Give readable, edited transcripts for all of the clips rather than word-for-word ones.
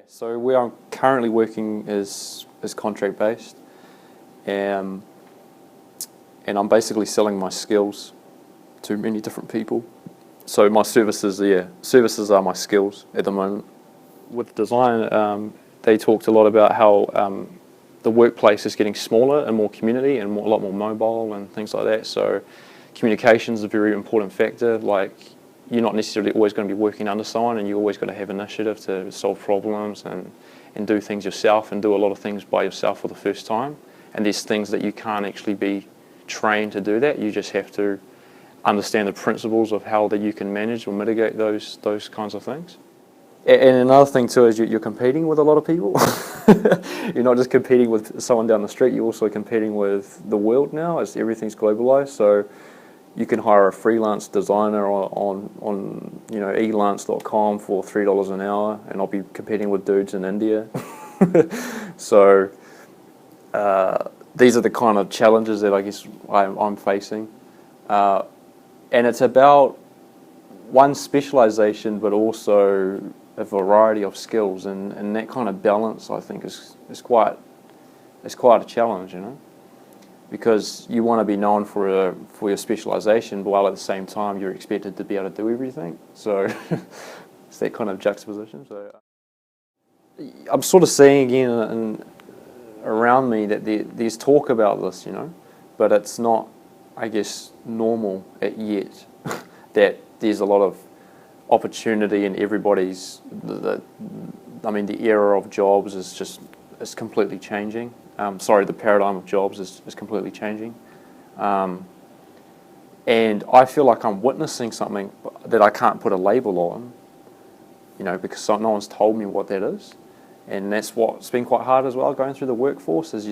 So where I'm currently working is contract based, and I'm basically selling my skills to many different people. So my services are my skills at the moment. With design, they talked a lot about how the workplace is getting smaller and more community and a lot more mobile and things like that. So communication is a very important factor. Like, you're not necessarily always going to be working under someone, and you're always going to have initiative to solve problems and do things yourself and do a lot of things by yourself for the first time. And there's things that you can't actually be trained to do that. You just have to understand the principles of how that you can manage or mitigate those kinds of things. And another thing too is you're competing with a lot of people. You're not just competing with someone down the street, you're also competing with the world now, as everything's globalized. So you can hire a freelance designer on elance.com for $3 an hour, and I'll be competing with dudes in India. So these are the kind of challenges that I guess I'm facing. And it's about one specialization, but also a variety of skills, and that kind of balance, I think, is quite a challenge, because you want to be known for your specialization, while at the same time you're expected to be able to do everything. So it's that kind of juxtaposition. So I'm sort of seeing again around me that there's talk about this, but it's not, I guess, normal yet. That there's a lot of opportunity in everybody's. The era of jobs is completely changing. The paradigm of jobs is completely changing, and I feel like I'm witnessing something that I can't put a label on, because no one's told me what that is, and that's what's been quite hard as well. Going through the workforce is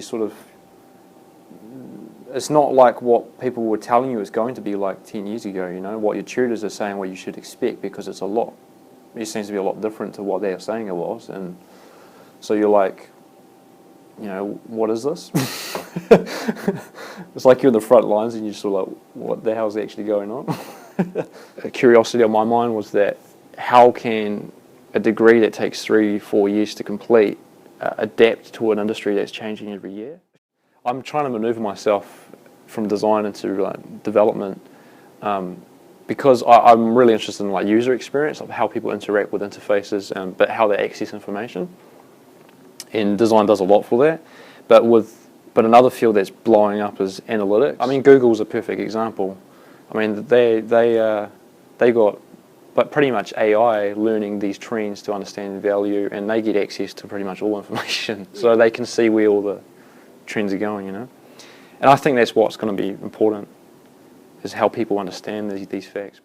it's not like what people were telling you it's going to be like 10 years ago, what your tutors are saying, what you should expect, because it seems to be a lot different to what they're saying it was. And so you're like, what is this? It's like you're in the front lines and you're sort of like, what the hell's actually going on? A curiosity on my mind was that how can a degree that takes 3-4 years to complete adapt to an industry that's changing every year? I'm trying to maneuver myself from design into development because I'm really interested in user experience, of how people interact with interfaces, but how they access information. And design does a lot for that. But another field that's blowing up is analytics. Google's a perfect example. They got pretty much AI learning these trends to understand value, and they get access to pretty much all information, so they can see where all the trends are going, And I think that's what's going to be important, is how people understand these facts.